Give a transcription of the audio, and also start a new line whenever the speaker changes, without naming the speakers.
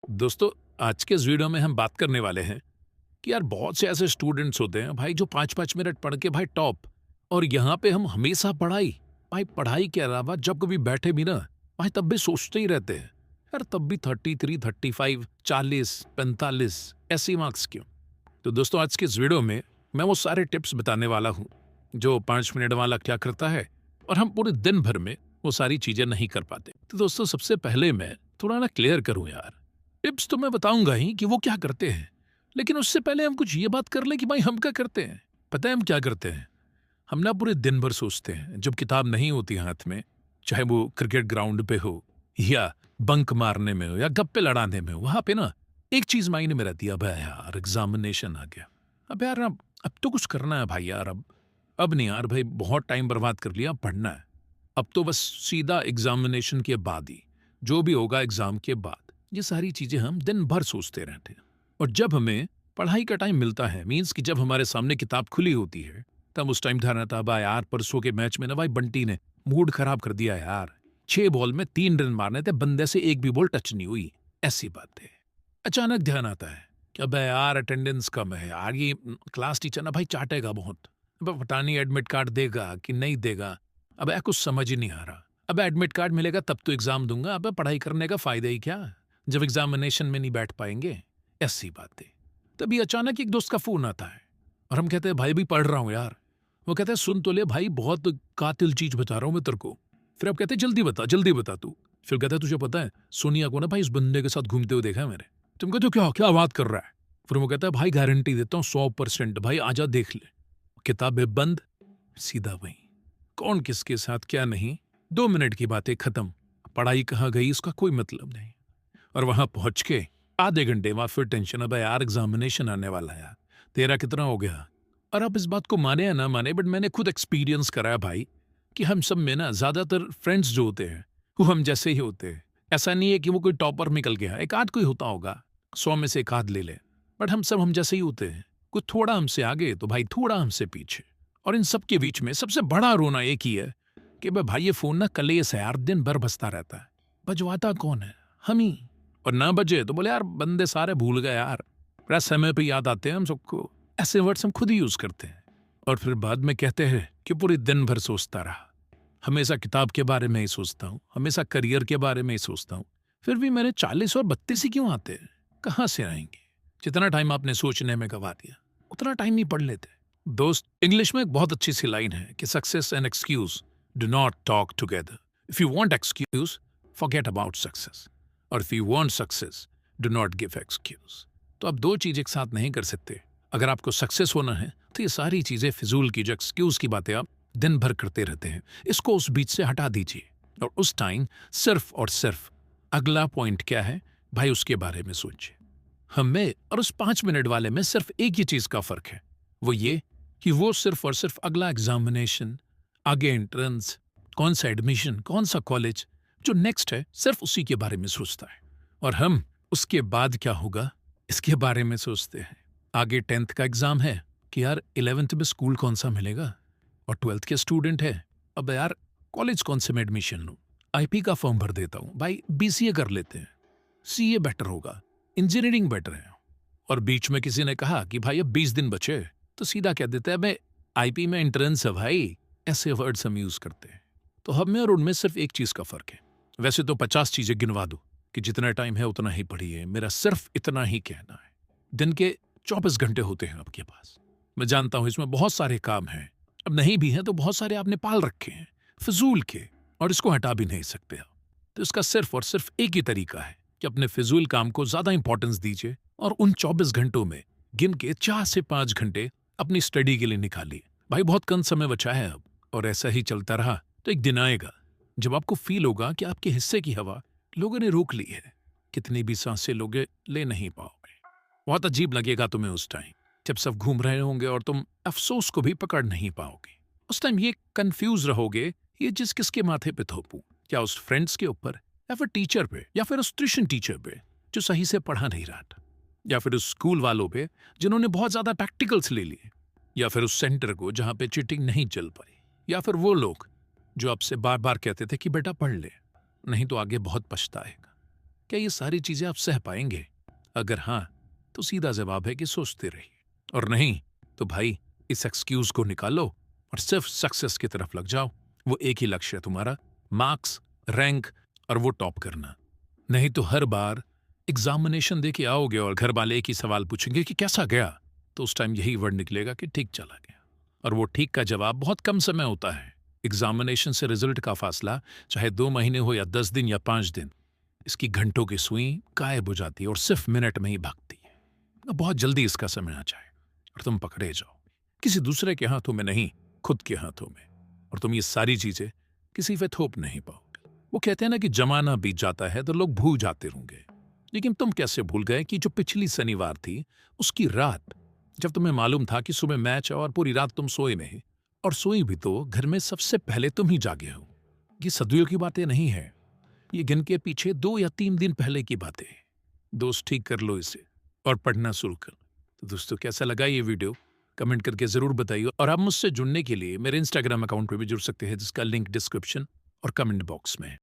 दोस्तों, आज के इस वीडियो में हम बात करने वाले हैं कि यार बहुत से ऐसे स्टूडेंट्स होते हैं भाई जो 5-5 मिनट पढ़ के भाई टॉप। और यहाँ पे हम हमेशा भाई पढ़ाई के अलावा जब कभी बैठे भी ना भाई तब भी सोचते ही रहते हैं यार तब भी 33, 35, 40, 45 ऐसी मार्क्स क्यों। तो दोस्तों, आज के इस वीडियो में मैं वो सारे टिप्स बताने वाला हूँ जो 5 मिनट वाला क्या करता है और हम पूरे दिन भर में वो सारी चीजें नहीं कर पाते। तो दोस्तों, सबसे पहले मैं थोड़ा ना क्लियर करूं यार, टिप्स तो मैं बताऊंगा ही कि वो क्या करते हैं, लेकिन उससे पहले हम कुछ ये बात कर लें कि भाई हम क्या करते हैं। पता है हम क्या करते हैं? हम ना पूरे दिन भर सोचते हैं जब किताब नहीं होती हाथ में, चाहे वो क्रिकेट ग्राउंड पे हो या बंक मारने में हो या गप्पे लड़ाने में हो, वहां पे ना एक चीज मायने में रहती है, अब यार एग्जामिनेशन आ गया। अब यार अब तो कुछ करना है भाई यार, अब नहीं यार भाई, बहुत टाइम बर्बाद कर लिया, अब पढ़ना है। अब तो बस सीधा एग्जामिनेशन के बाद ही जो भी होगा एग्जाम के बाद, ये सारी चीजें हम दिन भर सोचते रहते हैं। और जब हमें पढ़ाई का टाइम मिलता है, मीन्स कि जब हमारे सामने किताब खुली होती है, तब उस टाइम ध्यान आता है बा यार परसों के मैच में ना भाई बंटी ने मूड खराब कर दिया यार, 6 बॉल में 3 रन मारने थे, बंदे से एक भी बॉल टच नहीं हुई, ऐसी बात है। अचानक ध्यान आता है कि अब यार अटेंडेंस कम है यार, ये क्लास टीचर ना भाई चाटेगा बहुत, अब पता नहीं एडमिट कार्ड देगा कि नहीं देगा। अब कुछ समझ ही नहीं आ रहा। अब एडमिट कार्ड मिलेगा तब तो एग्जाम दूंगा, अब पढ़ाई करने का फायदा ही क्या जब एग्जामिनेशन में नहीं बैठ पाएंगे, ऐसी बात है। तभी अचानक एक दोस्त का फोन आता है और हम कहते हैं भाई भी पढ़ रहा हूं यार। वो कहते हैं सुन तो ले भाई, बहुत कातिल चीज बता रहा हूं मैं तेरे को। फिर अब कहते हैं जल्दी बता तू। फिर कहता है तुझे पता है सोनिया को ना भाई इस बंदे के साथ घूमते हुए देखा है मैंने। तुम कहते हो क्या क्या बात कर रहा है? फिर वो कहता है भाई गारंटी देता हूँ 100%, भाई आजा देख ले। किताबें बंद, सीधा वहीं, कौन किसके साथ क्या नहीं, 2 मिनट की बातें खत्म, पढ़ाई कहाँ गई इसका कोई मतलब नहीं। और वहां पहुंच के आधे घंटे बाद फिर टेंशन, अब यार एग्जामिनेशन आने वाला है यार, तेरा कितना हो गया। और आप इस बात को माने या ना माने, बट मैंने खुद एक्सपीरियंस करा है भाई कि हम सब में ना ज्यादातर फ्रेंड्स जो होते हैं वो हम जैसे ही होते हैं। ऐसा नहीं है कि वो कोई टॉपर निकल गया, एक आध कोई होता होगा, 100 में से एक आध ले ले, बट हम सब हम जैसे ही होते हैं। कुछ थोड़ा हमसे आगे तो भाई थोड़ा हमसे पीछे। और इन सब के बीच में सबसे बड़ा रोना एक ही है कि भाई ये फोन ना कलेस है यार, दिन भर बजता रहता है, बजवाता कौन है? हम ही। और ना बजे तो बोले यार बंदे सारे भूल गए यार, बड़ा समय पे याद आते हैं हम सबको। ऐसे वर्ड्स हम खुद ही यूज करते हैं और फिर बाद में कहते हैं कि पूरी दिन भर सोचता रहा, हमेशा किताब के बारे में ही सोचता हूँ, हमेशा करियर के बारे में ही सोचता हूँ। फिर भी मेरे 40 और 32 ही क्यों आते हैं? कहाँ से आएंगे? जितना टाइम आपने सोचने में गवा दिया उतना टाइम ही पढ़ लेते। दोस्त, इंग्लिश में एक बहुत अच्छी सी लाइन है कि success and excuse do not talk together. If you want excuse, forget about success, और if you want success, do not give excuse. तो आप दो चीज एक साथ नहीं कर सकते। अगर आपको सक्सेस होना है तो ये सारी चीजें फिजूल की जो एक्सक्यूज की बातें आप दिन भर करते रहते हैं, इसको उस बीच से हटा दीजिए और उस टाइम सिर्फ और सिर्फ अगला पॉइंट क्या है भाई उसके बारे में सोचिए। हम में और उस 5 मिनट वाले में सिर्फ एक ही चीज का फर्क है, वो ये कि वो सिर्फ और सिर्फ अगला एग्जामिनेशन, आगे एंट्रेंस, कौन सा एडमिशन, कौन सा कॉलेज जो नेक्स्ट है, सिर्फ उसी के बारे में सोचता है। और हम उसके बाद क्या होगा इसके बारे में सोचते हैं। आगे 10th का एग्जाम है कि यार 11th में स्कूल कौन सा मिलेगा, और 12th के स्टूडेंट है, अब यार कॉलेज कौन से में एडमिशन लूं, आईपी का फॉर्म भर देता हूं भाई, बीसीए कर लेते हैं, सीए बेटर होगा, इंजीनियरिंग बेटर है। और बीच में किसी ने कहा कि भाई अब 20 दिन बचे, तो सीधा कह देते हैं मैं आईपी में एंट्रेंस है भाई, ऐसे वर्ड्स हम यूज करते हैं। तो हम में और उनमें सिर्फ एक चीज का फर्क है। वैसे तो 50 चीजें गिनवा दो कि जितना टाइम है उतना ही पढ़िए, मेरा सिर्फ इतना ही कहना है। दिन के 24 घंटे होते हैं आपके पास, मैं जानता हूं इसमें बहुत सारे काम हैं, अब नहीं भी हैं तो बहुत सारे आपने पाल रखे हैं फिजूल के, और इसको हटा भी नहीं सकते आप। तो इसका सिर्फ और सिर्फ एक ही तरीका है कि अपने फिजूल काम को ज्यादा इंपॉर्टेंस दीजिए और उन 24 घंटों में गिन के 4 से 5 घंटे अपनी स्टडी के लिए निकालिए। भाई बहुत कम समय बचा है अब, और ऐसा ही चलता रहा तो एक दिन आएगा जब आपको फील होगा कि आपके हिस्से की हवा लोगों ने रोक ली है, कितनी भी सांसें लोगे ले नहीं पाओगे। बहुत अजीब लगेगा तुम्हें उस टाइम जब सब घूम रहे होंगे और तुम अफसोस को भी पकड़ नहीं पाओगे। उस टाइम ये कंफ्यूज रहोगे, ये जिस किसके माथे पे थोपूं, क्या उस फ्रेंड्स के ऊपर, या फिर टीचर पे, या फिर उस ट्यूशन टीचर पे जो सही से पढ़ा नहीं रहा था, या फिर उस स्कूल वालों पे जिन्होंने बहुत ज्यादा प्रैक्टिकल्स ले लिए, या फिर उस सेंटर को जहां पे चीटिंग नहीं चल पाई, या फिर वो लोग जो आपसे बार बार कहते थे कि बेटा पढ़ ले, नहीं तो आगे बहुत पछताएगा। क्या ये सारी चीजें आप सह पाएंगे? अगर हाँ, तो सीधा जवाब है कि सोचते रहिए, और नहीं तो भाई इस एक्सक्यूज को निकालो और सिर्फ सक्सेस की तरफ लग जाओ। वो एक ही लक्ष्य है तुम्हारा, मार्क्स, रैंक और वो टॉप करना। नहीं तो हर बार एग्जामिनेशन दे के आओगे और घर वाले एक ही सवाल पूछेंगे कि कैसा गया, तो उस टाइम यही वर्ड निकलेगा कि ठीक चला गया। और वो ठीक का जवाब बहुत कम समय होता है। एग्जामिनेशन से रिजल्ट का फासला चाहे 2 महीने हो या 10 दिन या 5 दिन, इसकी घंटों की सुई गायब हो जाती है और सिर्फ मिनट में ही भागती है। अब बहुत जल्दी इसका समय आ जाए और तुम पकड़े जाओ, किसी दूसरे के हाथों में नहीं, खुद के हाथों में, और तुम ये सारी चीजें किसी पे थोप नहीं पाओगे। वो कहते हैं ना कि जमाना बीत जाता है तो लोग भूल जाते होंगे, लेकिन तुम कैसे भूल गए कि जो पिछली शनिवार थी उसकी रात, जब तुम्हें मालूम था कि सुबह मैच है और पूरी रात तुम सोए नहीं, और सोई भी तो घर में सबसे पहले तुम ही जागे हो। ये सदियों की बातें नहीं है, ये गिन के पीछे 2 या 3 दिन पहले की बातें हैं। दोस्त ठीक कर लो इसे और पढ़ना शुरू कर। तो दोस्तों, कैसा लगा ये वीडियो? कमेंट करके जरूर बताइए, और आप मुझसे जुड़ने के लिए मेरे इंस्टाग्राम अकाउंट पे भी जुड़ सकते हैं, जिसका लिंक डिस्क्रिप्शन और कमेंट बॉक्स में है।